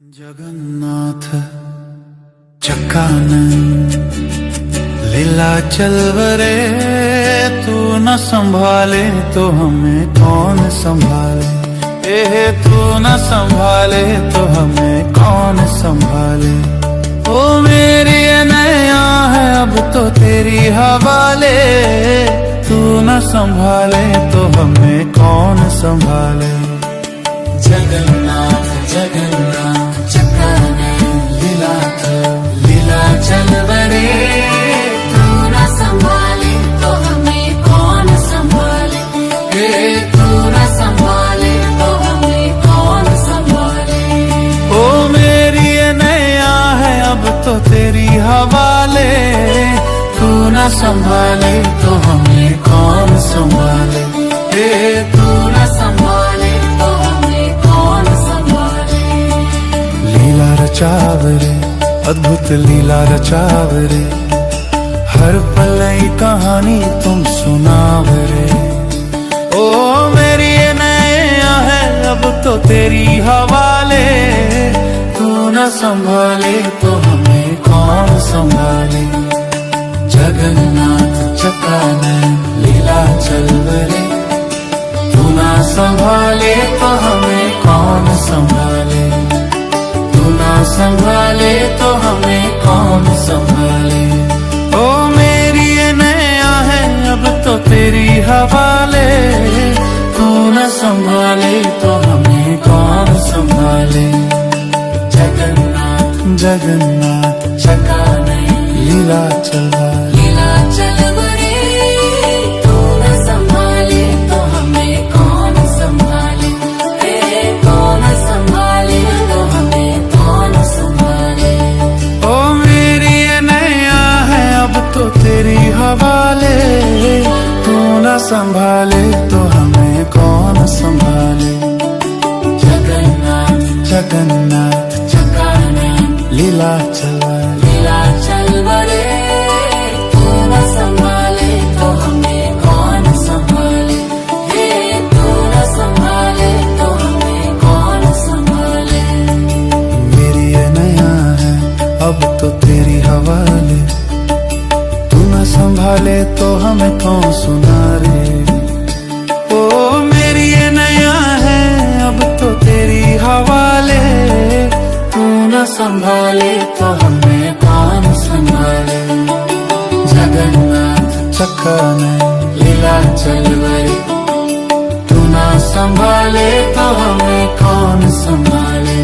जगन्नाथ चक्कानंद लीला चलवरे, तू न संभाले तो हमें कौन संभाले। तू न संभाले तो हमें कौन संभाले। ओ मेरी नैया है अब तो तेरी हवाले, तू न संभाले तो हमें कौन संभाले। जगन्नाथ जगन्नाथ लीला चलवरे, तू न संभाले तो हमें कौन संभाले। तू न संभाले तो हमें कौन संभाले। ओ मेरी नैया है अब तो तेरी हवाले, तू न संभाले तो हमें कौन संभाले। तू न संभाले तो हमें कौन संभाले। लीला रचावरे अद्भुत लीला रचावरे, हर पल नई कहानी तुम सुनावरे। ओ मेरी नैया है अब तो तेरी हवाले, तू न संभाले तो हमें कौन संभाले। जगन्नाथ चक्कानंद लीला चलवरे, तू न संभाले तो हमें कौन संभाले। तू न संभाले तो हमें कौन संभाले। ओ मेरी नैया है अब तो तेरी हवाले, तू न संभाले तो हमें कौन संभाले। जगन्नाथ जगन्नाथ चक्कानंद लीला चलवरे, लीला चलवरे, तू न संभाले तो हमें कौन संभाले। तू न संभाले तो हमें कौन संभाले। ओ मेरी नैया है अब तो तेरी हवाले, तू न संभाले तो हमें कौन संभाले। जगन्नाथ जगन्नाथ चक्कानंद लीला चलवरे, लीला चलवरे, तू न संभाले तो हमें कौन संभाले। तू न संभाले तो हमें कौन संभाले। मेरी नैया है अब तो तेरी हवाले, तू न संभाले तो हमें कौन सुनारे। ओ मेरी नैया है अब तो तेरी हवाले, तू न संभाले तो हमें कौन संभाले। जगन्नाथ चक्कानंद लीला चलवरे, तू न संभाले तो हमें कौन संभाले।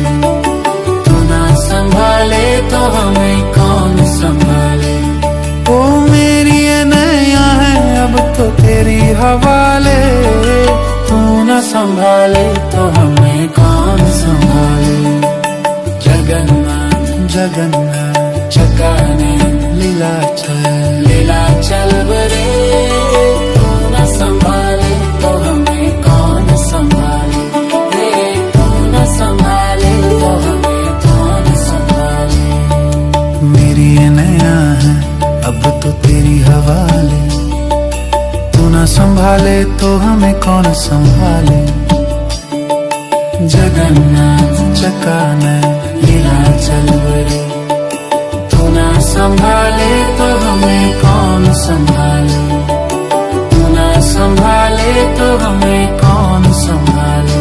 तू न संभाले तो हमें कौन संभाले। ओ मेरी नैया है अब तो तेरी हवाले, तू न संभाले तो हमें कौन संभाले। जगन्नाथ जगन्नाथ चक्कानंद लीला लीला चलवरे, तू न संभाले तो हमें कौन संभाले। तू न संभाले तो हमें कौन संभाले। मेरी नैया है अब तो तेरी हवाले, तू न संभाले तो हमें कौन संभाले। जगन्नाथ चक्कानंद लीला चलवरे, तू न संभाले तो हमें कौन संभाले। तू न संभाले तो हमें कौन संभाले।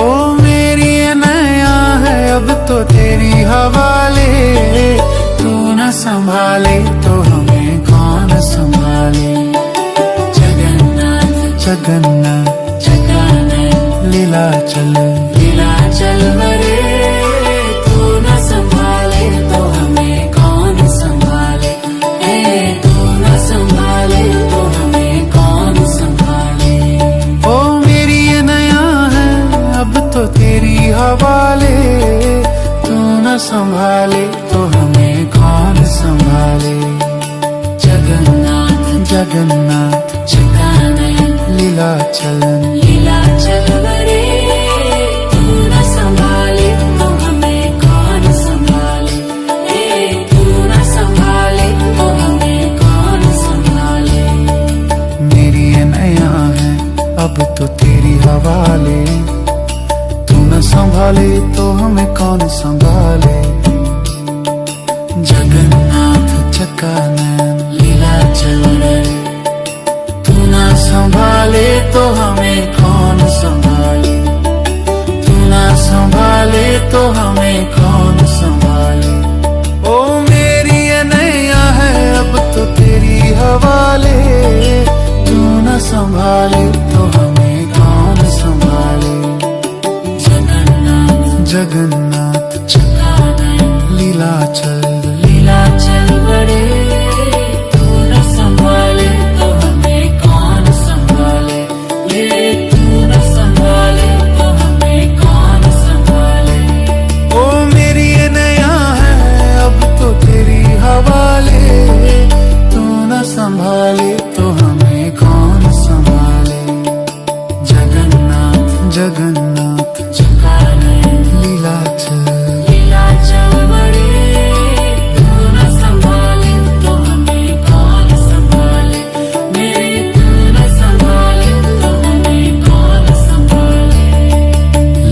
ओ मेरी नैया है अब तो तेरी हवाले, तू न संभाले तो हमें कौन संभाले। जगन्नाथ जगन्नाथ चक्कानंद लीला लीला चलवरे, तू न संभाले तो हमें कौन संभाले। तू न संभाले तो हमें कौन संभाले। ओ मेरी नैया है अब तो तेरी हवाले, तू न संभाले तो हमें कौन संभाले। जगन्नाथ जगन्नाथ चक्कानंद लीला लीला चलवरे, तू न संभाले तो हमें कौन संभाले। तू न संभाले तो हमें कौन संभाले। मेरी नैया है अब तो तेरी हवाले, तू न संभाले तो हमें कौन संभाले। तो हमें कौन संभाले। ओ मेरी ये नैया है अब तो तेरी हवाले, तू न संभाले तो हमें कौन संभाले। जगन्नाथ जगन्नाथ चकानन लीलाचल लीलाचल बड़े, तू न संभाले तो हमें कौन संभाले। ये तू न संभाले तो हमें कौन संभाले। ओ मेरी ये नैया है अब तो तेरी हवाले, तू न संभाले तो हमें कौन संभाले। जगन्नाथ जगन्नाथ चकानन लीलाचल लीलाचल बड़े, तू न संभाले तो हमें कौन संभाले। मेरे तू न संभाले तो हमें कौन संभाले।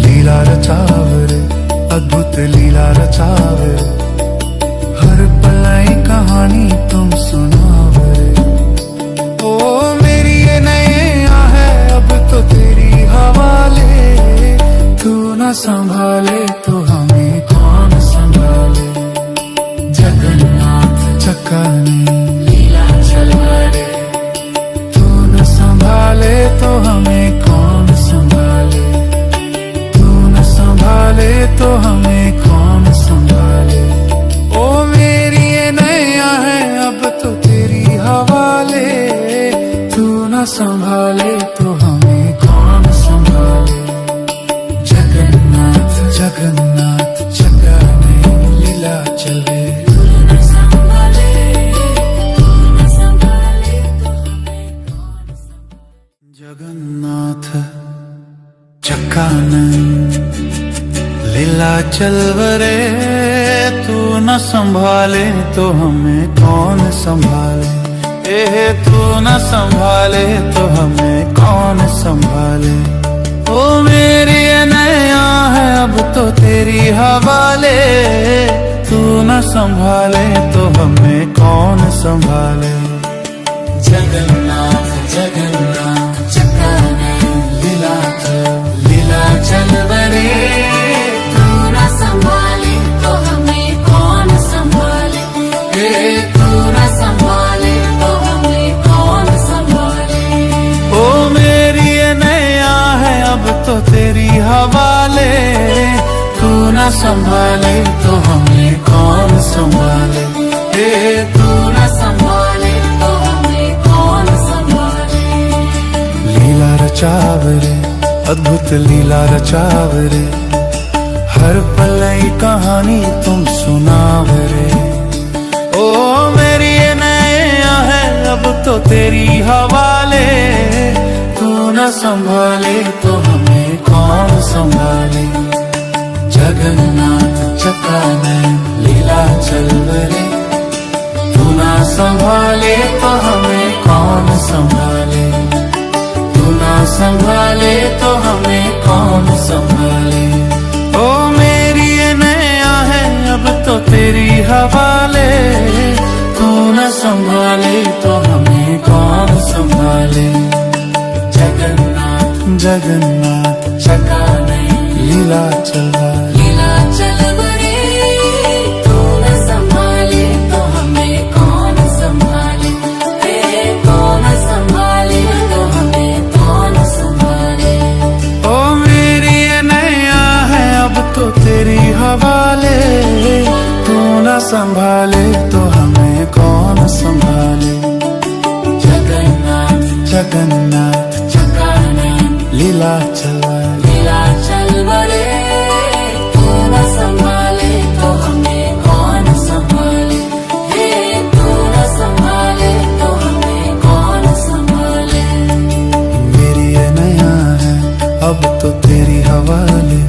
लीला रचावरे अद्भुत लीला रचावरे, हर पलाई कहानी तुम सुनावरे। ओ मेरी ये नैया है अब तो तेरी हवाले, तू न संभाले तो हमें कौन संभाले। जगन्नाथ चकाने लीलाचल बड़े, तू न संभाले तो हमें कौन संभाले। तू न संभाले तो हमें कौन संभाले। ओ मेरी ये नैया है अब तो तेरी हवाले, तू न संभाले तो हमें कौन संभाले। जगन्नाथ जगन्नाथ चकाने लीला चले। तू न संभाले, तू न संभाले तो हमें कौन संभाले। जगन्नाथ चकानन लीला चलवरे, तू न संभाले तो हमें कौन संभाले। तू न संभाले तो हमें कौन संभाले। ओ मेरी ये नैया है अब तो तेरी हवाले, तू न संभाले तो हमें कौन संभाले। जगन्नाथ जगन्नाथ चकानन लीलाचल बड़े, तू न संभाले तो हमें कौन संभाले। ये तू न संभाले तो हमें कौन संभाले। ओ मेरी ये नैया है अब तो तेरी हवाले, तू न संभाले तो हमें कौन संभाले। तू न संभाले तो हमें कौन संभाले। लीला रचावरे अद्भुत लीला रचावरे, हर पलई कहानी तुम सुनावरे। ओ मेरी ये नैया है अब तो तेरी हवाले, तू न संभाले तो हमें कौन संभाले। जगन्नाथ चकानन लीलाचल बड़े, तू न संभाले तो हमें कौन संभाले। तू न संभाले तो हमें कौन संभाले। ओ मेरी ये नैया है अब तो तेरी हवाले, तू न संभाले तो हमें कौन संभाले। जगन्नाथ जगन्नाथ चकानन लीला चला लीलाचल बड़े, तू न संभाले तो हमें कौन संभाले। तू न संभाले तो हमें कौन संभाले। ओ मेरी ये नैया है अब तो तेरी हवाले, तू न संभाले तो हमें कौन संभाले। जगन्नाथ जगन्नाथ चकानन लीला चला लीलाचल बड़े, तू न संभाले तो हमें कौन संभाले। तू न संभाले तो हमें कौन संभाले। मेरी ये नैया है अब तो तेरी हवाले,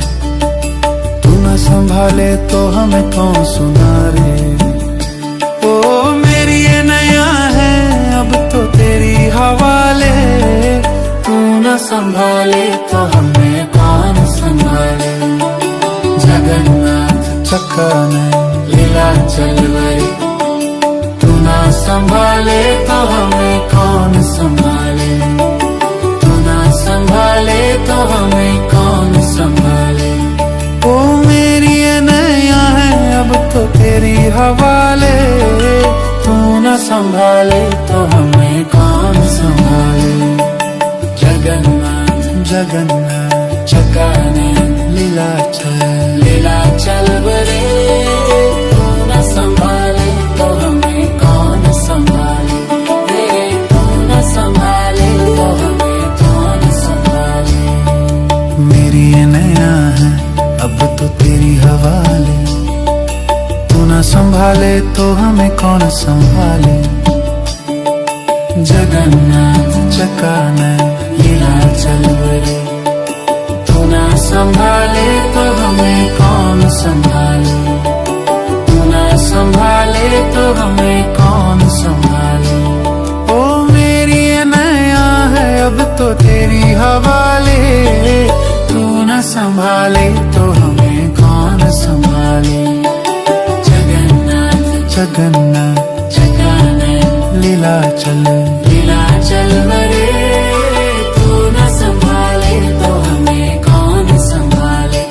तू न संभाले तो हमें कौन सुनारे। ओ मेरी ये नैया है अब तो तेरी हवाले, तू न संभाले तो हमें कौन संभाले। जगन्नाथ चकाने लीलाचल बड़े, तू न संभाले तो हमें कौन संभाले। तू न संभाले तो हमें कौन संभाले। ओ मेरी तेरी हवाले, तू न संभाले तो हमें कौन संभाले। जगन्नाथ जगन्नाथ चकाने लीलाचल बरे, तू न संभाले तो हमें कौन संभाले। तू न संभाले तो हमें कौन संभाले। मेरी ये नैया है अब तो तेरी हवाले, तू न संभाले तो हमें कौन संभाले। जगन्नाथ चकाने लीलाचल बरे, तू न संभाले तो हमें कौन संभाले। तू न संभाले तो हमें कौन संभाले। ओ मेरी ये नैया है अब तो तेरी हवाले, तू न संभाले तो हमें कौन संभाले। जगन्नाथ जगन्नाथ चकाने लीलाचल बरे, तू न संभाले तो हमें कौन संभाले।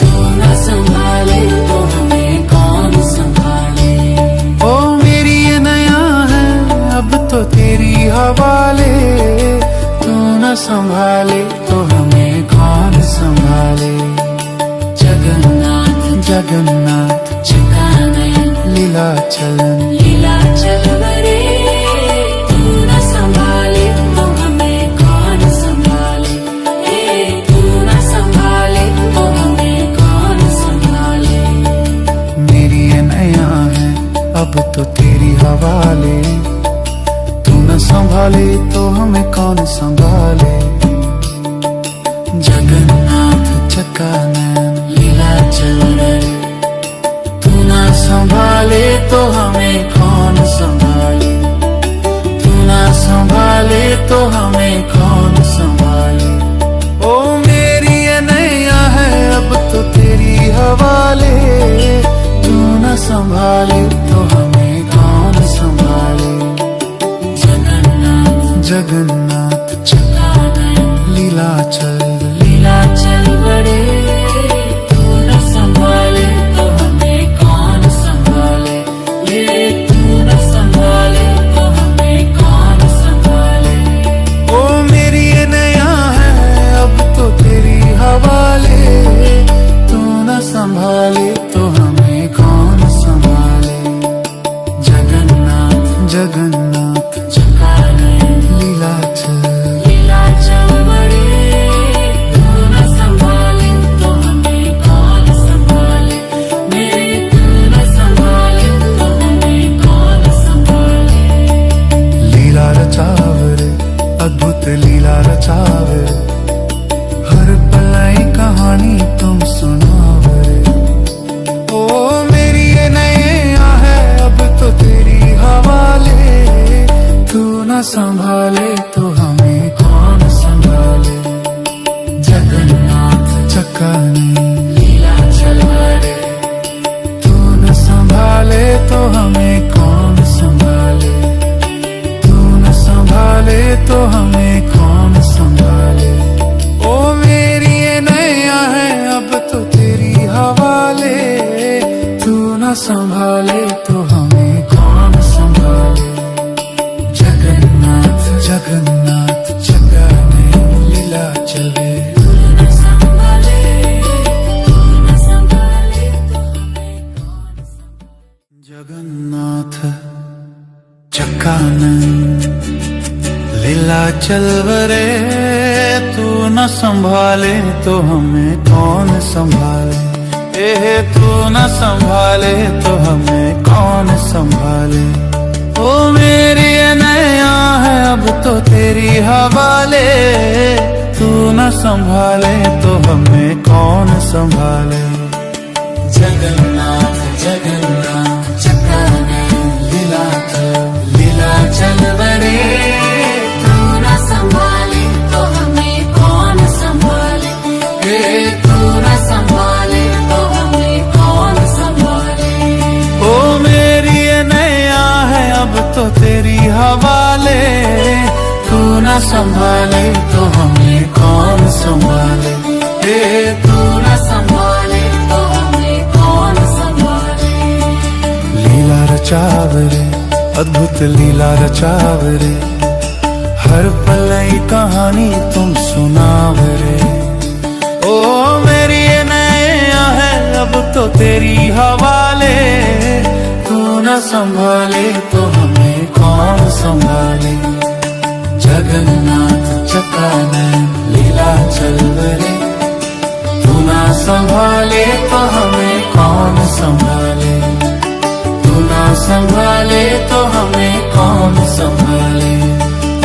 तू न संभाले तो हमें कौन संभाले। ओ मेरी ये नैया है अब तो तेरी हवाले, तू न संभाले तो हमें कौन संभाले। जगन्नाथ जगन्नाथ चकाने लीलाचल बरे, तू न संभाले तो हमें कौन संभाले। तू न संभाले तो हमें कौन संभाले। मेरी ये नैया है अब तो तेरी हवाले, तू न संभाले तो हमें कौन संभाले। जगन्नाथ चकाने लीलाचल बरे, तू न संभाले तो हमें कौन संभाले। तू न संभाले तो हमें कौन संभाले। ओ मेरी ये नैया है अब तो तेरी हवाले, तू न संभाले तो हमें कौन संभाले। जगन्नाथ जगन्नाथ चकाने लीलाचल बरे, तू न संभाले तो हमें कौन संभाले। तू न संभाले तो हमें कौन संभाले। ओ मेरी ये नैया है अब तो तेरी हवाले, तू न संभाले तो हमें कौन संभाले। जगन्नाथ जगन्नाथ चकाने लीलाचल बरे, तू न संभाले तो हमें कौन संभाले। तू न संभाले तो हमें कौन संभाले। लीला रचावे अद्भुत लीला रचावे, हर पलाई कहानी तुम सुनावे। ओ मेरी ये नैया है अब तो तेरी हवाले, तू न संभाले तो हमें कौन संभाले। जगन्नाथ चकाने लीलाचल बरे, तू न संभाले तो हमें कौन संभाले। तू न संभाले तो हमें कौन संभाले। ओ मेरी ये नैया है अब तो तेरी हवाले, तू न संभाले तो हमें कौन संभाले। जगन्नाथ जगन्नाथ चकाने लीलाचल बरे, तू न संभाले तो हमें कौन संभाले। जगन्नाथ चकाने लीलाचल बरे, तू न संभाले तो हमें कौन संभाले। तू न संभाले तो हमें कौन संभाले। ओ मेरी ये नैया है अब तो तेरी हवाले, तू न संभाले तो हमें कौन संभाले। जगन्नाथ जगन्नाथ चकाने लीलाचल बरे, तू न संभाले तो हमें कौन संभाले। तू न संभाले तो हमें कौन संभाले। ओ मेरी ये नैया है अब तो तेरी हवाले, तू न संभाले तो हमें कौन संभाले। तू न संभाले तो हमें कौन संभाले। रचावरे अद्भुत लीला रचावरे हर पल नई कहानी तुम सुनावरे ओ मेरी ये नैया है अब तो तेरी हवाले तू न संभाले तो हमें कौन संभाले जगन्नाथ चकानैन लीला चलवरे तू ना संभाले तो हमें कौन संभाले तू ना संभाले तो हमें कौन संभाले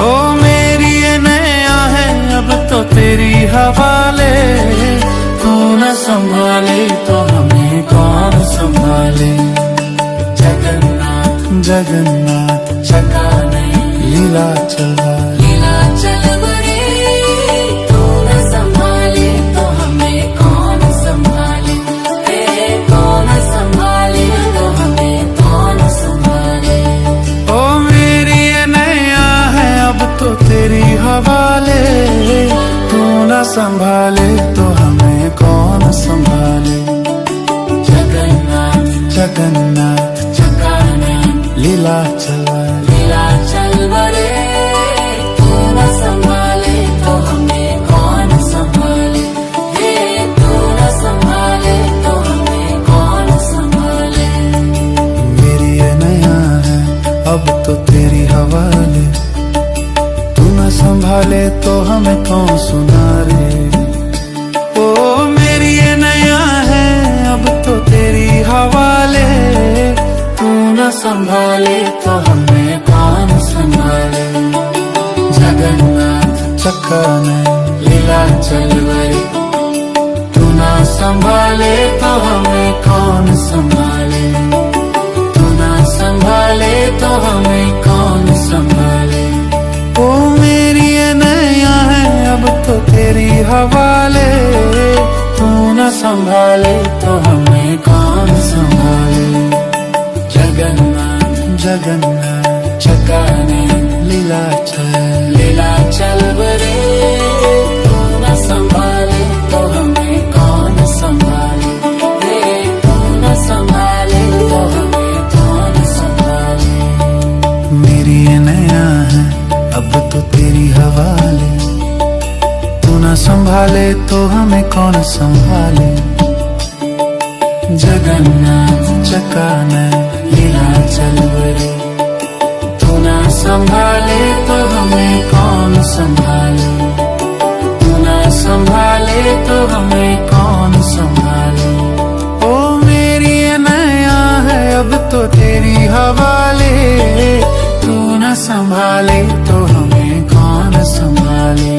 ओ मेरी ये नैया है अब तो तेरी हवाले तू ना संभाले तो हमें कौन संभाले जगन्नाथ जगन्नाथ चकानैन लीला चलवा लीला चलवरे तू न संभाले तो हमें कौन संभाले तू न संभाले तो हमें कौन संभाले ओ मेरी ये नैया है अब तो तेरी हवाले तू न संभाले तो हमें कौन संभाले जगन्नाथ जगन्नाथ चकानैन लीला चलवा लीला चलवरे तू न संभाले तो हमें कौन संभाले तू न संभाले तो हमें कौन संभाले मेरी ये नैया है अब तो तेरी हवाले तू न संभाले तो हमें कौन सुनारे ओ मेरी ये नैया है अब तो तेरी हवाले तू न संभाले तो हमें कौन संभाले जगन्नाथ चकानैन लीला चलवरे तू ना संभाले तो हमें कौन संभाले तू न संभाले तो हमें कौन संभाले ओ मेरी ये नैया है अब तो तेरी हवाले तू न संभाले तो हमें कौन संभाले जगन्नाथ जगन्नाथ चकानैन लीला चल लीला चलवरे तू न संभाले तो हमें कौन संभाले तू न संभाले तो हमें कौन संभाले मेरी ये नैया है अब तो तेरी हवाले तू न संभाले तो हमें कौन संभाले जगन्नाथ चकानैन लीला चलवरे तू न संभाले तो हमें कौन संभाले तू न संभाले तो हमें कौन संभाले ओ मेरी ये नैया है अब तो तेरी हवाले तू न संभाले तो हमें कौन संभाले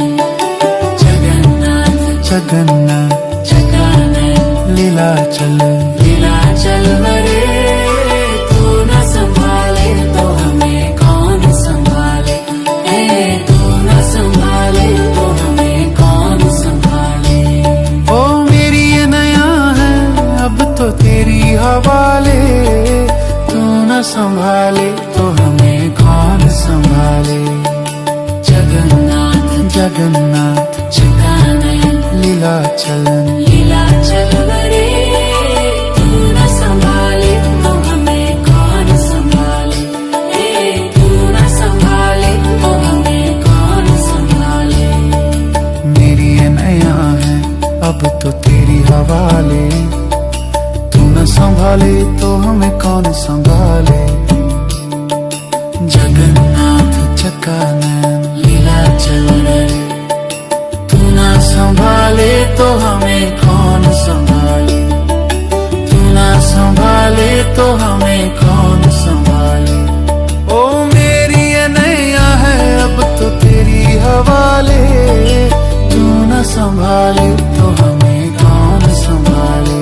जगन्नाथ जगन्नाथ चकानैन लीला चल लीला चलवरे तू न संभाले तो हमें कौन संभाले तू न संभाले तो हमें कौन संभाले ओ मेरी ये नैया है अब तो तेरी हवाले तू न संभाले तो हमें कौन संभाले जगन्नाथ जगन्नाथ चकानैन लीला चलन लीला चलवरे तू न संभाले तो हमें कौन संभाले तू न संभाले तो हमें कौन संभाले मेरी ये नैया है अब तो तेरी हवाले तू न संभाले तो हमें कौन संभाले जगन्नाथ चकानैन लीला चलवरे तू न संभाले तो हमें कौन संभाले तू न संभाले तो हमें कौन संभाले ओ मेरी ये नैया है अब तो तेरी हवाले तू न संभाले तो हमें कौन संभाले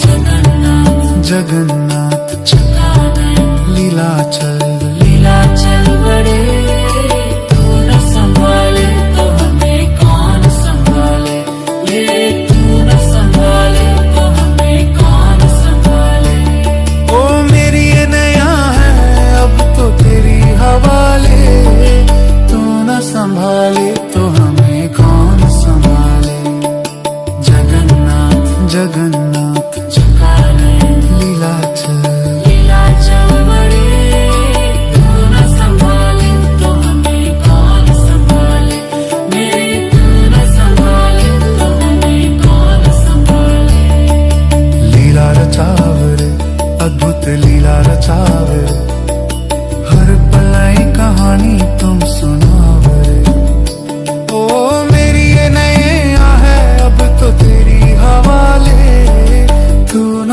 जगन्नाथ जगन्नाथ चकानैन लीला चल लीला चलवरे तू न संभाले तो हमें कौन संभाले तू न संभाले तो हमें कौन संभाले ओ मेरी ये नैया है अब तो तेरी हवाले तू न संभाले तो हमें कौन संभाले जगन्नाथ जगन्नाथ चकानैन लीला चल लीला चल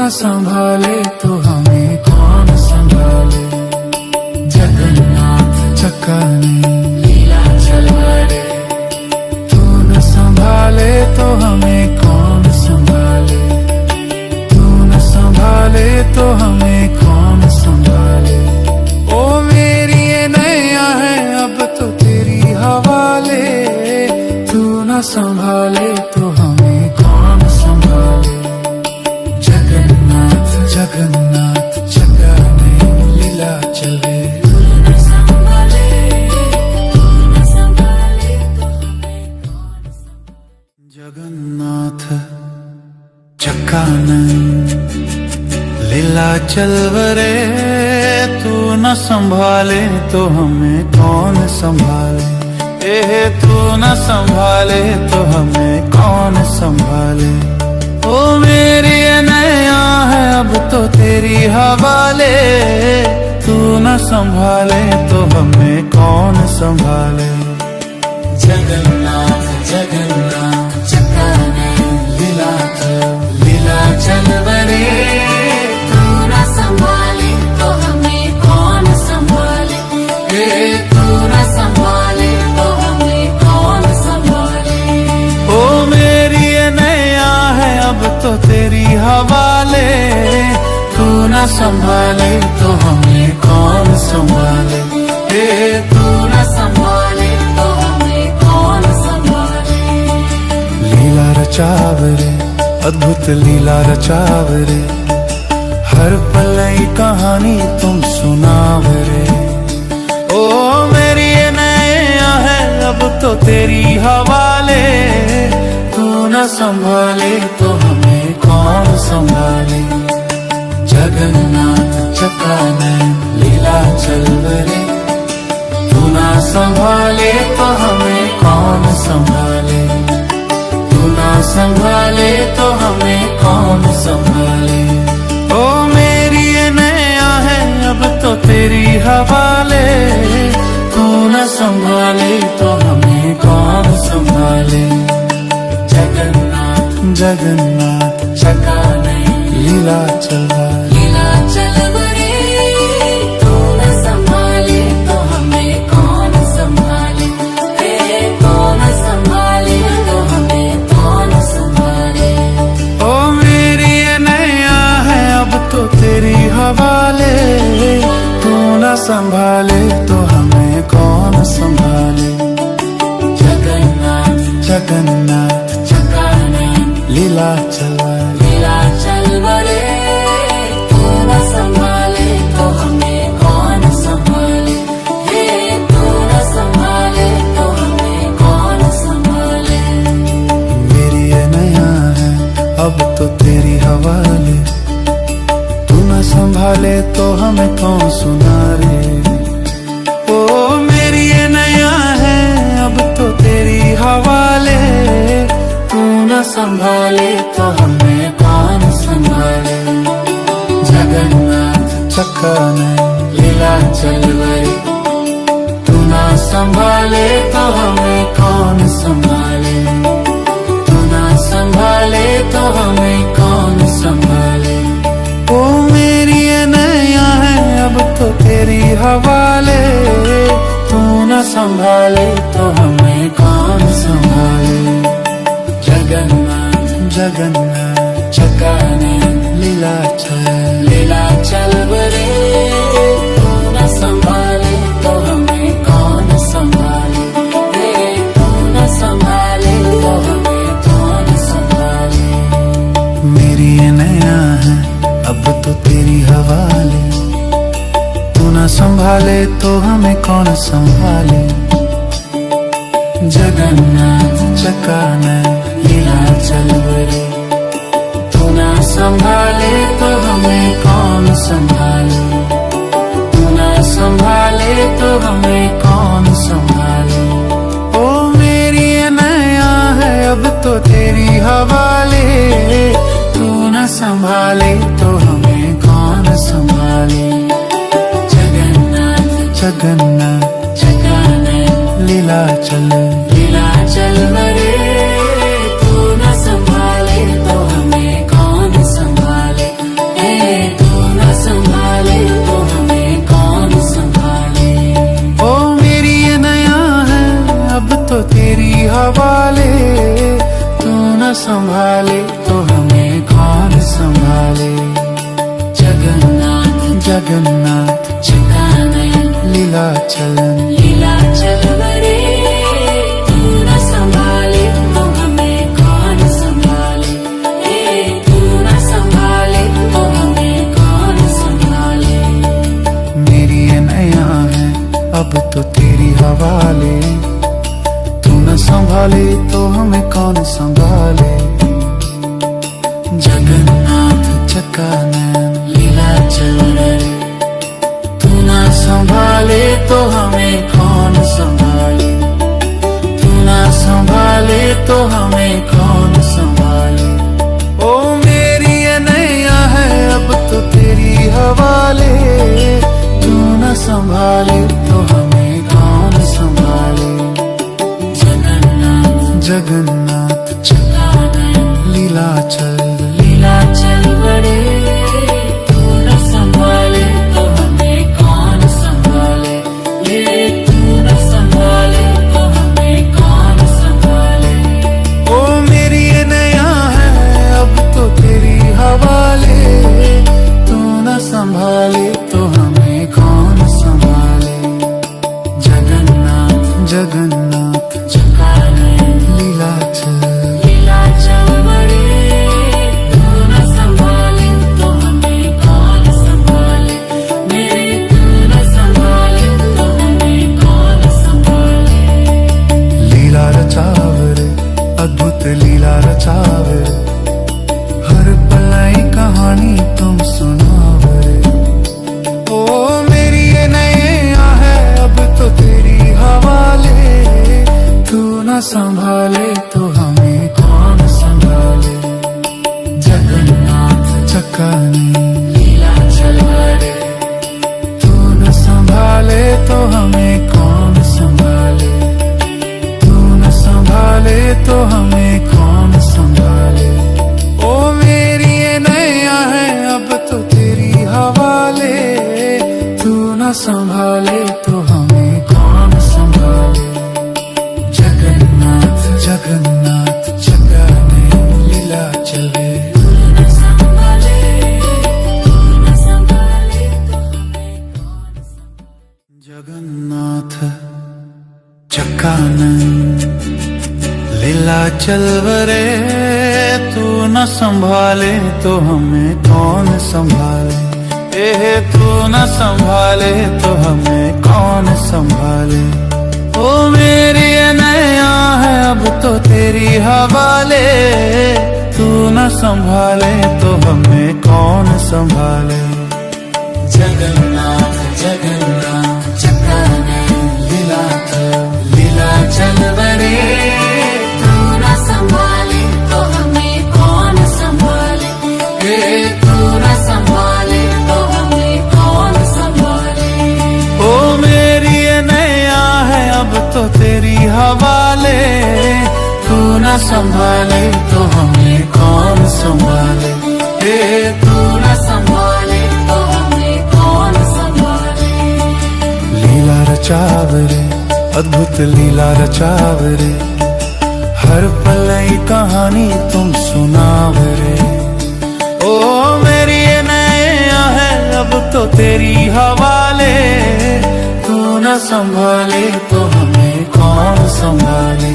न संभाले तो हमें कौन संभाले। जगन्नाथ चक्का ने लीला चलवाए, तू न संभाले तो हमें कौन संभाले। तू न संभाले तो हमें कौन संभाले। ओ मेरी ये नैया है अब तो तेरी हवाले, तू न संभाले तो हमें कौन संभाले। जगन्नाथ जगन्नाथ चक्का ने लीला चले, जगन्नाथ चक्का ने लीला चलवरे, तू न संभाले तो हमें कौन संभाले। तू न संभाले तो हमें कौन संभाले। ओ मेरी नैया है अब तो तेरी हवाले, तू न संभाले तो हमें कौन संभाले। जगन्नाथ जगन्नाथ चक्का ने लीला चलवरे, तू न संभाले तो हमें कौन संभाले। तू न संभाले तो हमें कौन संभाले। ओ मेरी ये नैया है अब तो तेरी हवाले, तू न संभाले तो हमें कौन संभाले। तू न संभाले तो हमें कौन संभाले। लीला रचावरे अद्भुत लीला रचावरे, हर पल नई कहानी तुम सुनावरे। ओ मेरी ये नैया है अब तो तेरी हवाले, तू न संभाले तो हमें कौन संभाले। जगन्नाथ चक्का ने लीला चलवरे, तू न संभाले तो हमें कौन संभाले। तू न संभाले तो हमें कौन संभाले। ओ मेरी ये नैया है अब तो तेरी हवाले, तू न संभाले तो हमें कौन संभाले। जगन्नाथ जगन्नाथ चक्का ने लीला चलवाए, लीला चलवरे, तू न संभाले तो हमें कौन संभाले। तू न संभाले तो हमें कौन संभाले। ओ मेरी ये नैया है अब तो तेरी हवाले, तू न संभाले तो हमें कौन संभाले। जगन्नाथ जगन्नाथ चक्का ने लीला चलवाए, लीला चलवरे, तू न संभाले तो हमें कौन संभाले। तू न संभाले तो हमें कौन संभाले। मेरी ये नैया है अब तो तेरी हवाले, तू न संभाले तो हमें कौन सुनारे। ओ मेरी ये नैया है अब तो तेरी हवाले, तू न संभाले तो हमें कौन संभाले। जगन्नाथ चक्का ने लीला चलवरे, तू न संभाले तो हमें कौन संभाले। तू न संभाले तो हमें कौन संभाले। ओ मेरी ये नैया है अब तो तेरी हवाले, तू न संभाले तो हमें कौन संभाले। जगन्नाथ जगन्नाथ चक्का ने लीला चलवरे, तू न संभाले तो हमें कौन संभाले। तू न संभाले तो हमें कौन संभाले। मेरी ये नैया है अब तो तेरी हवाले, तू न संभाले तो हमें कौन संभाले। जगन्नाथ चक्का ने लीला चलवरे, तू न संभाले तो हमें कौन संभाले। तू न संभाले तो हमें कौन संभाले। ओ मेरी ये नैया है अब तो तेरी हवाले, तू न संभाले तो हमें कौन संभाले। जगन्नाथ जगन्नाथ चक्का ने लीला चलवरे, तू न संभाले तो हमें कौन संभाले। लीला चलवरे। तू न संभाले तो हमें कौन संभाले, तू न संभाले तो हमें कौन संभाले। ओ मेरी ये नैया है अब तो तेरी हवाले, तू न संभाले तो हमें कौन संभाले। जगन्नाथ जगन्नाथ जगाने लीला चले। न संभाले, न संभाले तो हमें कौन संभाले। जगन्नाथ चक्कानंद लीला चलवरे, तू न संभाले तो हमें कौन संभाले। तू न संभाले तो हमें कौन संभाले। ओ मेरी ये नैया है अब तो तेरी हवाले, तू न संभाले तो हमें कौन संभाले। जगन्नाथ जगन्नाथ चक्काने लीला चलवरे। तू न संभाले तो हमें कौन संभाले। तू न संभाले तो हमें कौन संभाले। ओ मेरी ये नैया है अब तो तेरी हवाले, तू न संभाले तो हमें कौन संभाले। तू न संभाले तो हमें कौन संभाले। लीला रचावरे अद्भुत लीला रचावरे, हर पल नई कहानी तुम सुनावरे। ओ मेरी ये नैया है अब तो तेरी हवाले, तू न संभाले तो हमें कौन संभाले।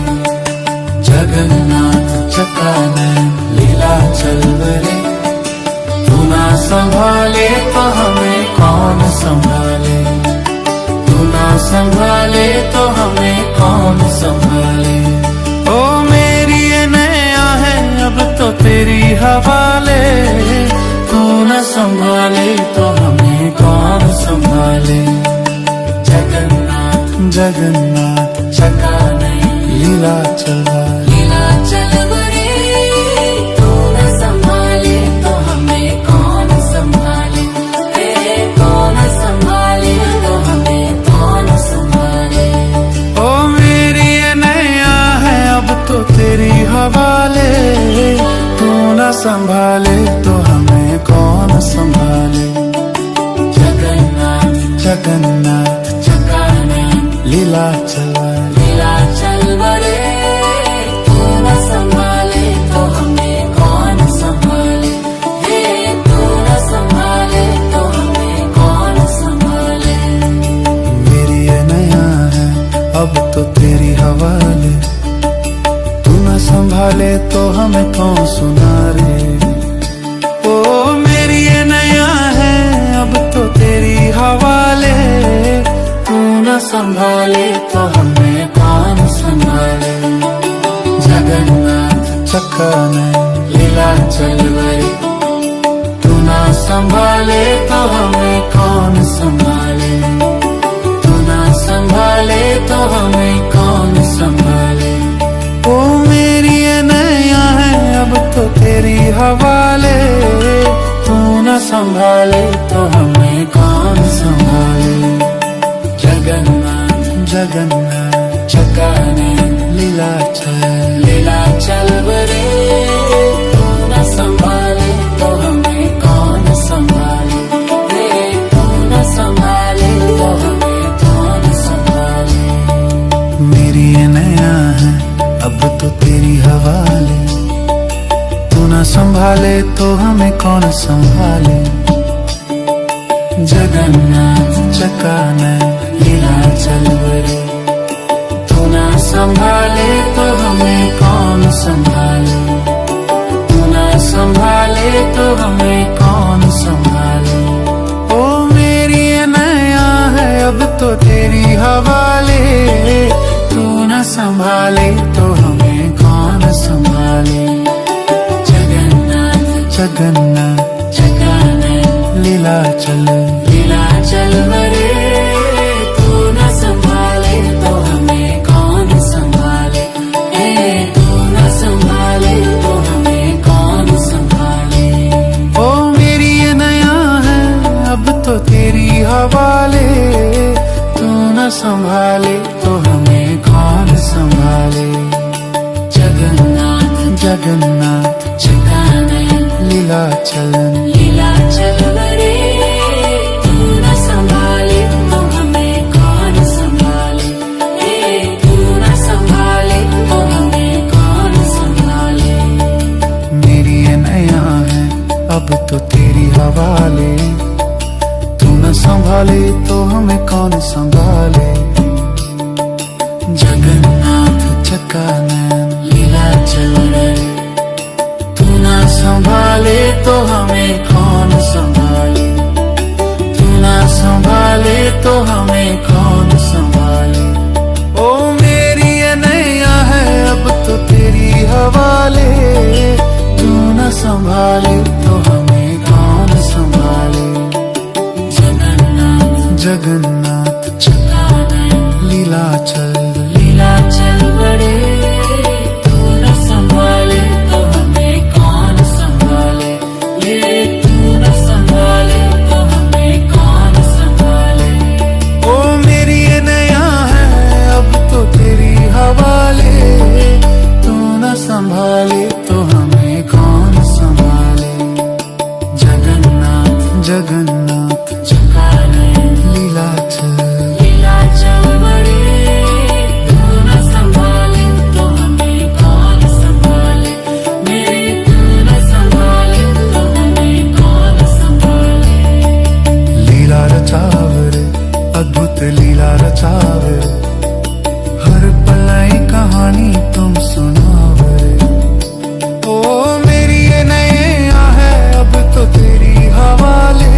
जगन्नाथ चक्कानंद लीला चलवरे, तू न संभाले तो हमें कौन संभाले। तू न संभाले तो हमें कौन संभाले। ओ मेरी ये नैया है अब तो तेरी हवाले, तू न संभाले तो हमें कौन संभाले। जगन्नाथ जगन्नाथ चक्कानंद लीला चलवरे। लीला चलवरे। तू न संभाले तो हमें कौन संभाले। तू न संभाले तो हमें कौन संभाले। ओ मेरी ये नैया है अब तो तेरी हवाले, तू न संभाले तो हमें कौन संभाले। जगन्नाथ जगन्नाथ चक्कानंद लीला चलवरे। लीला चलवरे। तू न संभाले तो हमें कौन संभाले। तू न संभाले तो हमें कौन संभाले। मेरी ये नैया है अब तो तेरी हवाले, तू न संभाले तो हमें कौन सुनारे। ओ मेरी ये नैया है अब तो तेरी हवाले, तू न संभाले तो हमें कौन संभाले। जगन्नाथ चक्कानंद लीला चलवरे। तू न संभाले तो हमें कौन संभाले। तू न संभाले तो हमें कौन संभाले। ओ मेरी ये नैया है अब तो तेरी हवाले, तू न संभाले तो हमें कौन संभाले। जगन्नाथ जगन्नाथ चक्कानंद लीला चलवरे। तू न संभाले तो हमें कौन संभाले। तू न संभाले तो हमें कौन संभाले। मेरी ये नैया है अब तो तेरी हवाले, तू न संभाले तो हमें कौन संभाले। जगन्नाथ चक्कानंद लीला चलवरे। तू न संभाले तो हमें कौन संभाले। तू न संभाले तो हमें कौन संभाले। ओ मेरी ये नैया है अब तो तेरी हवाले, तू न संभाले तो हमें कौन संभाले। जगन्नाथ जगन्नाथ चक्कानंद लीला चलवरे। तू न संभाले तो हमें कौन संभाले। तू न संभाले तो हमें कौन संभाले। ओ मेरी ये चल बड़े तू न संभाले तो हमें कौन संभाले, तू न संभाले तो हमें कौन संभाले। मेरी ये नैया है अब तो तेरी हवाले, तू न संभाले तो हमें कौन संभाले। जगन्नाथ चक्का नैन लीला चल रहे, तू न संभाले तो हमें कौन संभाले, तू न संभाले तो हमें कौन संभाले। ओ मेरी ये नैया है अब तो तेरी हवाले, तू न संभाले तो हमें कौन संभाले। जगन्नाथ जगन्नाथ चक्का नैन लीला चल बड़े तू न संभाले तो हमें कौन संभाले, तू न संभाले तो हमें कौन संभाले। ओ मेरी ये नैया है अब तो तेरी हवाले, तू न संभाले तो हमें कौन संभाले। जगन्नाथ जगन्नाथ चक्का नैन लीला चल बड़े तू न संभाले तो हमें कौन संभाले, तू न संभाले तो हमें कौन संभाले। लीला रचावे अद्भुत लीला रचावे, हर पलाई कहानी तुम सुनावे। ओ मेरी ये नैया है अब तो तेरी हवाले,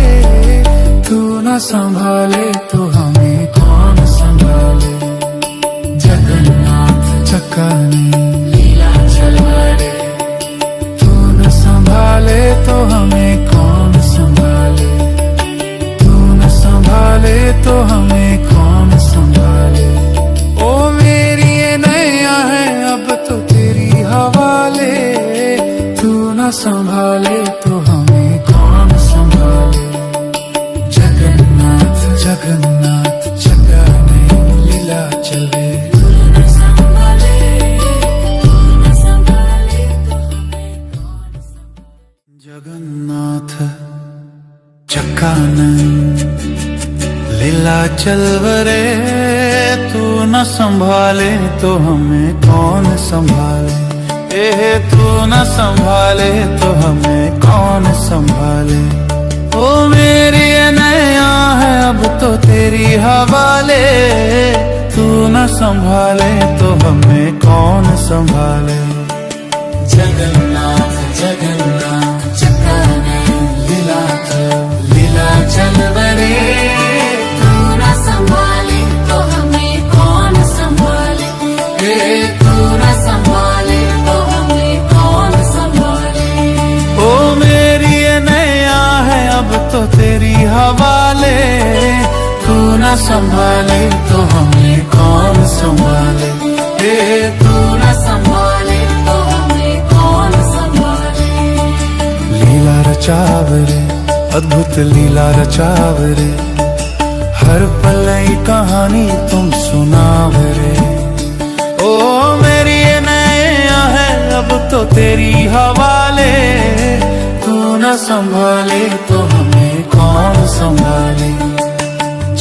तू न संभाले तो हमें कौन संभाले। जगन्नाथ चक्का नैन लीला चल बड़े तू न संभाले तो हमें कौन संभाले, तू न संभाले तो हमें कौन संभाले। ओ मेरी ये नैया है अब तो तेरी हवाले, तू न संभाले तो हमें कौन संभाले। जगन्नाथ जगन्नाथ चक्का नैन लीला चले, तू न संभाले तो हमें कौन संभाले। जगन्नाथ चक्का नैन लीला चल बरे, तू न संभाले तो हमें कौन संभाले। तू न संभाले तो हमें कौन संभाले। ओ मेरी ये नैया है अब तो तेरी हवाले, तू न संभाले तो हमें कौन संभाले। जगन्नाथ जगन्नाथ चक्का नैन लीला चल बड़े तू न संभाले तो हमें कौन संभाले, तू न संभाले तो हमें कौन संभाले। ओ मेरी ये नैया है अब तो तेरी हवाले, तू न संभाले तो हमें कौन संभाले। तू न संभाले तो हमें कौन संभाले। लीला रचावरे अद्भुत लीला रचावरे, हर पल नई कहानी तुम सुनावरे। ओ मेरी ये नैया है अब तो तेरी हवाले, तू न संभाले तो हमें कौन संभाले।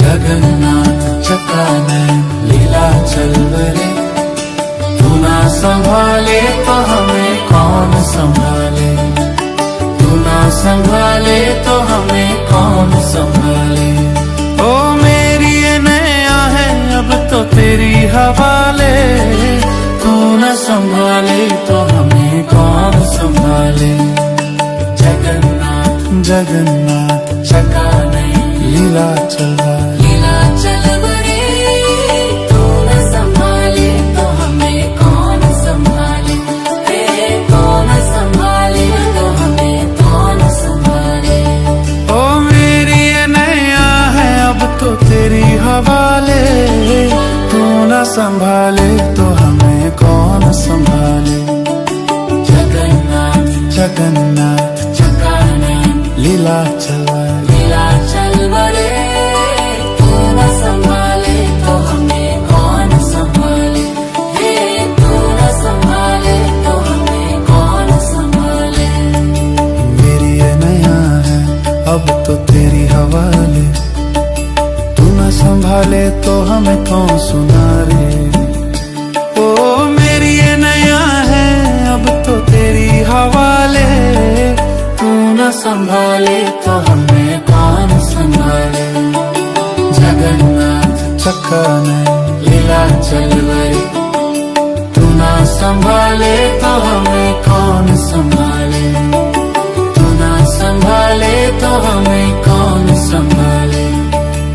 जगन्नाथ चक्का नैन लीला चल बरे, तू न संभाले तो हमें कौन संभाले, तू न संभाले तो हमें कौन संभाले। ओ मेरी ये नैया है अब तो तेरी हवाले, तू न संभाले तो हमें कौन संभाले। जगन्नाथ जगन्नाथ चक्का नैन लीला चल बड़े तू न संभाले तो हमें कौन संभाले, तू न संभाले तो हमें कौन संभाले। ओ मेरी ये नैया है अब तो तेरी हवाले, तू न संभाले तो हमें कौन संभाले। जगन्नाथ जगन्नाथ चक्का नैन लीला चल बड़े तू न संभाले तो हमें कौन संभाले, तू न संभाले तो हमें कौन संभाले। मेरी ये नैया है अब तो तेरी हवाले। तू न संभाले तो हमें कौन सुनारे। ओ मेरी ये नया है अब तो तेरी हवाले। तू न संभाले तो हमें कौन संभाले। जगन्नाथ चक्का ने लीला चलवरे। तू न संभाले तो हमें कौन संभाले। तू न संभाले तो हमें कौन संभाले।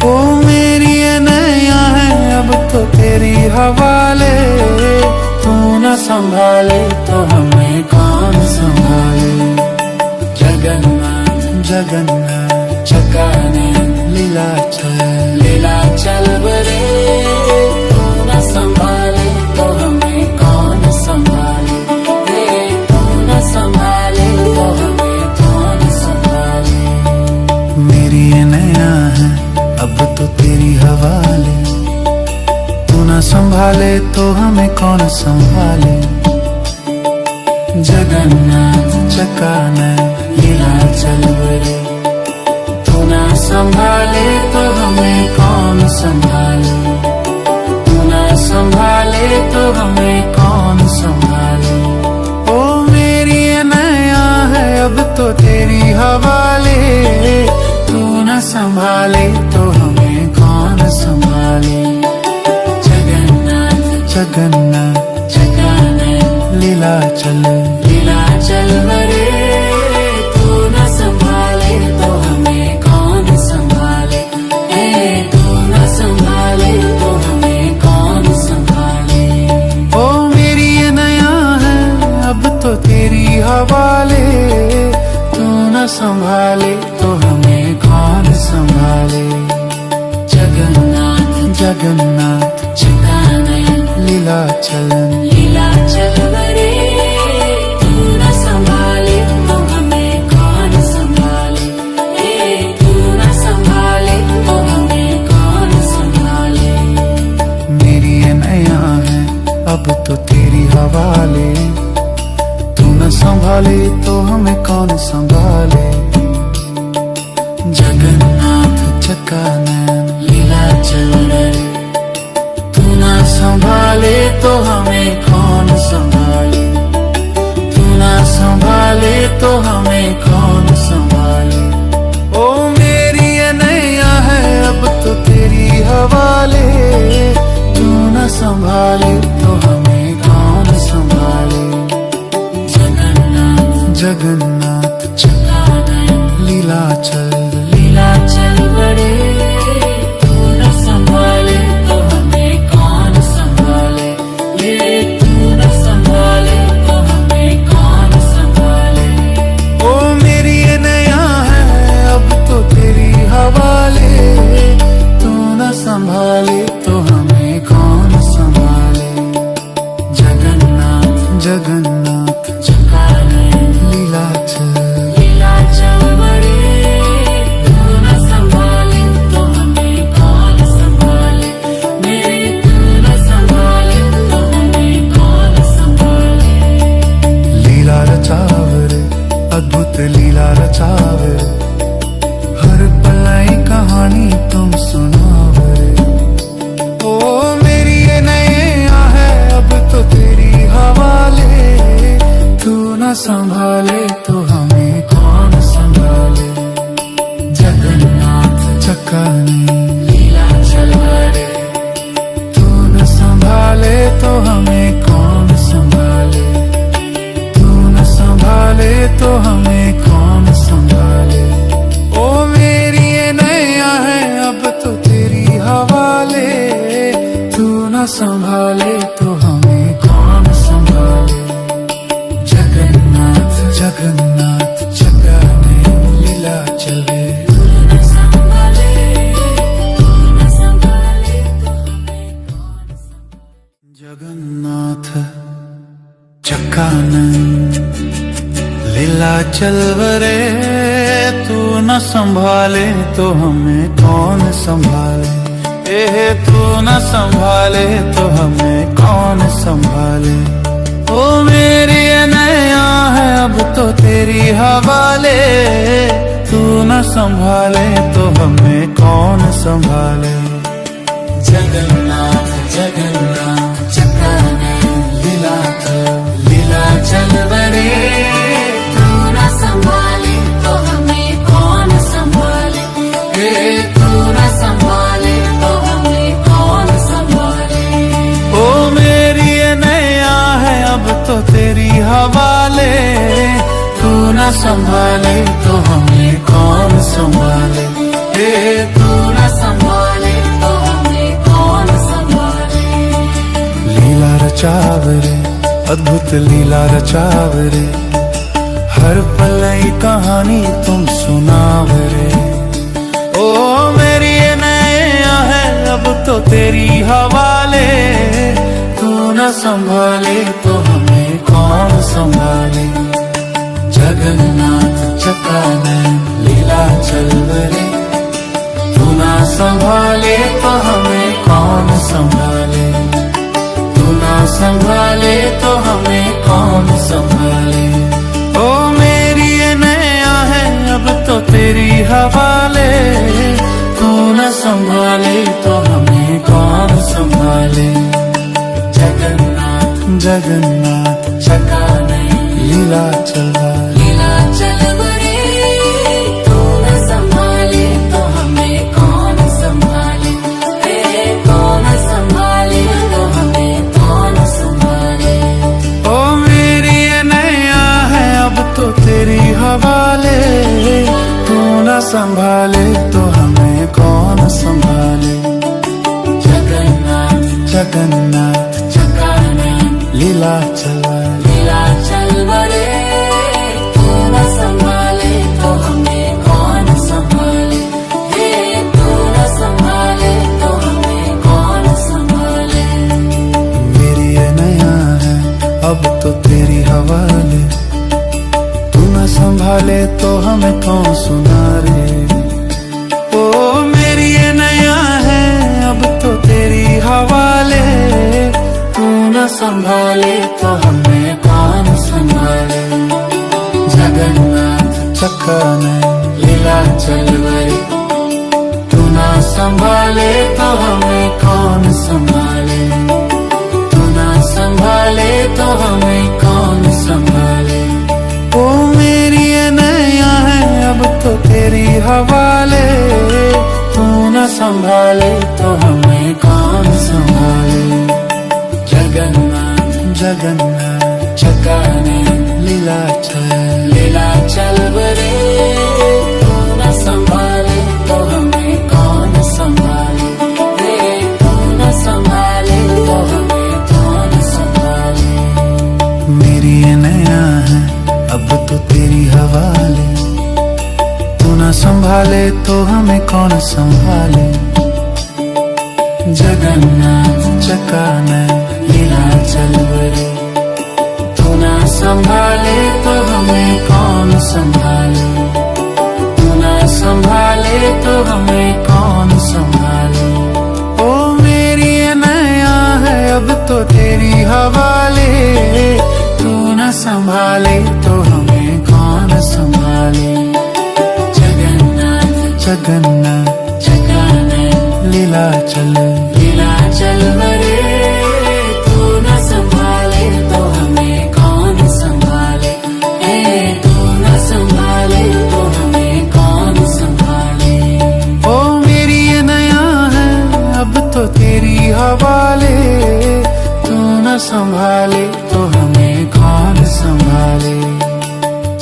ओ मेरी ये नया है अब तो तेरी हवाले। तू न संभाले तो हमें कौन संभाले। जगन्नाथ जगन्नाथ चक्का ने लीला चल बरे। तू न संभाले तो हमें कौन संभाले। तू न संभाले तो हमें कौन संभाले। मेरी ये नया है अब तो तेरी हवाले। तू न संभाले तो हमें कौन संभाले। जगन्नाथ चक्का ने लीला चल बरे। तू न संभाले तो हमें कौन संभाले। तू न संभाले तो हमें कौन संभाले। ओ मेरी ये नया है अब तो तेरी हवाले। तू न संभाले तो हमें कौन संभाले। जगन्नाथ जगन्नाथ चक्का ने लीला चल बरे। तू न संभाले तो हमें कौन संभाले। तू न संभाले तो हमें कौन संभाले। ओ मेरी ये नया है अब तो तेरी हवाले। तू न संभाले तो हमें कौन संभाले। जगन्नाथ जगन्नाथ चक्का ने लीला चल बरे। तू न संभाले तो हमें कौन संभाले। तू न संभाले तो हमें कौन संभाले। मेरी ये नया है अब तो तेरी हवाले। तू न संभाले तो हमें कौन संभाले। जगन्नाथ चक्का ने लीला चल बरे। तू न संभाले तो हमें कौन संभाले। तू न संभाले तो हमें कौन संभाले। ओ मेरी ये नया है अब तो तेरी हवाले। तू न संभाले तो हमें कौन संभाले। जगन्नाथ जगन्नाथ चक्का ने लीला चल बरे। तू न संभाले तो हमें कौन संभाले। तू न संभाले तो हमें कौन संभाले। ओ मेरी ये नया है अब तो तेरी हवाले। तू न संभाले तो हमें कौन संभाले। जगन्नाथ जगन्नाथ चक्का ने लीला चल बरे। तू न संभाले तो हमें कौन संभाले। तू न संभाले तो हमें कौन संभाले। लीला रचावे अद्भुत लीला रचावे। हर पलाई कहानी तुम सुनावे। ओ मेरी ये नया है अब तो तेरी हवाले। तू न संभाले तो हमें कौन संभाले। जगन्नाथ चक्का ने लीला चल बरे। तू न संभाले तो हमें कौन संभाले। तू न संभाले तो हमें कौन संभाले। ओ मेरी ये नया है अब तो तेरी हवाले। तू न संभाले तो हमें कौन संभाले। जगन्नाथ जगन्नाथ चक्का ने लीला चले तू न संभाले तो हमें कौन संभाले। जगन्नाथ चक्का ने लीला चल बरे। तू न संभाले तो हमें कौन संभाले। तू न संभाले तो हमें कौन संभाले। ओ मेरी ये नया है अब तो तेरी हवाले। तू न न संभाले तो हमें कौन संभाले। जगन्नाथ जगन्नाथ चक्का नैन लीला चल बरे। तू न संभाले तो हमें कौन संभाले। तू न संभाले तो हमें कौन संभाले। ओ मेरी ये नैया है अब तो तेरी हवाले। तू न संभाले तो हमें कौन संभाले। तू न संभाले तो हमें कौन संभाले। लीला रचावरे अद्भुत लीला रचावरे, हर पल नई कहानी तुम सुनावरे। ओ मेरी ये नैया है अब तो तेरी हवाले। तू न संभाले तो हमें कौन संभाले। जगन्नाथ चक्का नैन लीला चल बरे। तू न संभाले तो हमें कौन संभाले। तू न संभाले तो हमें कौन संभाले। ओ मेरी ये नैया है अब तो तेरी हवाले। तू न संभाले तो हमें कौन संभाले। जगन्नाथ जगन्नाथ चक्का नैन लीला चल बरे। तू न संभाले तो हमें कौन संभाले। तू न संभाले तो हमें कौन संभाले। ओ मेरी ये नैया है अब तो तेरी हवाले। तू न संभाले तो हमें कौन संभाले। जगन्नाथ जगन्नाथ चक्का नैन लीला चल बरे। तू न संभाले तो हमें कौन संभाले। तू न संभाले तो हमें कौन संभाले। मेरी ये नैया है अब तो तेरी हवाले। तू न संभाले तो हमें कौन सुनारे। ओ मेरी ये नैया है अब तो तेरी हवाले। तू न संभाले तो हमें कौन संभाले। जगन्नाथ चक्का नैन लीला चल बरे। तू न संभाले तो हमें कौन संभाले। तू न संभाले तो हमें कौन संभाले। ओ मेरी ये नैया है अब तो तेरी हवाले। तू न संभाले तो हमें कौन संभाले। जगन्नाथ जगन्नाथ चक्का नैन लीला चल बरे। तू न संभाले तो हमें कौन संभाले। तू न संभाले तो हमें कौन संभाले। मेरी ये नैया है अब तो तेरी हवाले। तू न संभाले तो हमें कौन संभाले। जगन्नाथ चक्का नैन लीला चल बरे। तू न संभाले तो हमें कौन संभाले। तू न संभाले तो हमें कौन संभाले। ओ मेरी ये नैया है अब तो तेरी हवाले। तू न संभाले तो हमें कौन संभाले। जगन्नाथ जगन्नाथ चक्का नैन लीला चल बरे। तू न संभाले तो हमें कौन संभाले। तू न संभाले तो हमें कौन संभाले। ओ मेरी ये नैया है अब तो तेरी हवाले। तू न संभाले तो हमें कौन संभाले।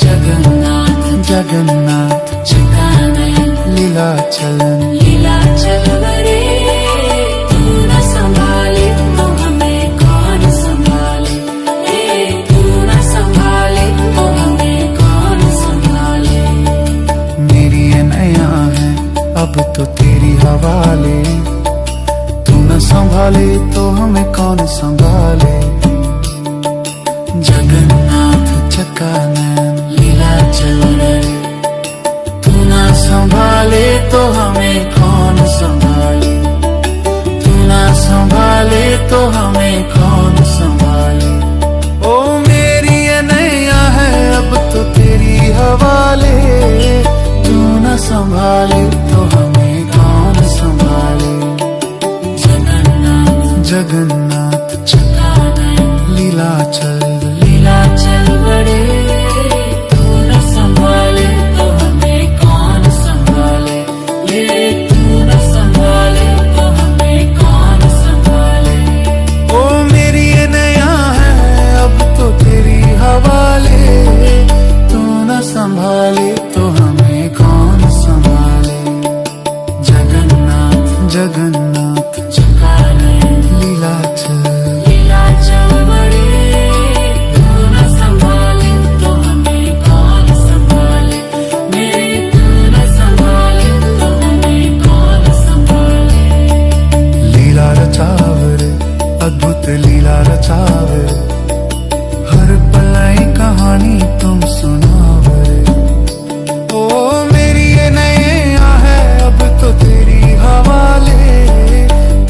जगन्नाथ जगन्नाथ चक्का नैन लीला चल बरे। तू न संभाले तो हमें कौन संभाले। तू न संभाले तो हमें कौन संभाले। मेरी ये नैया है अब तो तेरी हवाले। तू न संभाले तो हमें कौन संभाले। जगन्नाथ चक्का नैन लीला चल बरे। तू न संभाले तो हमें कौन संभाले। तू न संभाले तो हमें कौन संभाले। ओ मेरी ये नैया है अब तो तेरी हवाले। तू न संभाले तो हमें कौन संभाले। जगन्नाथ जगन्नाथ चकानन लीलाचल लीलाचल बड़े, तू न संभाले तो हमें कौन संभाले। ये तू न संभाले तो हमें कौन संभाले। ओ मेरी ये नया है अब तो तेरी हवाले, तू न संभाले तो हमें कौन संभाले। जगन्नाथ जगन्नाथ चकानन लीलाचल लीलाचल बड़े, तू न संभाले तो हमें कौन संभाले। मेरे तू न संभाले तो हमें कौन संभाले। लीला रचावर अद्भुत लीला रचावर, हर पल नई कहानी तुम सुनावर। ओ मेरी ये नैया है अब तो तेरी हवाले,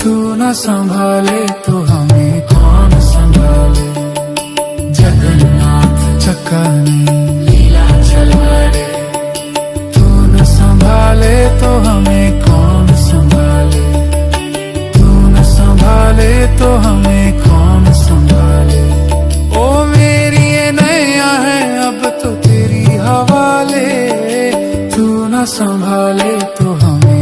तू न संभाले तो हमें कौन संभाले। जगन्नाथ चकाने लीलाचल बड़े, तू न संभाले तो हमें कौन संभाले। तू न संभाले तो हमें कौन संभाले। ओ मेरी ये नैया है अब तो तेरी हवाले, तू न संभाले तो हमें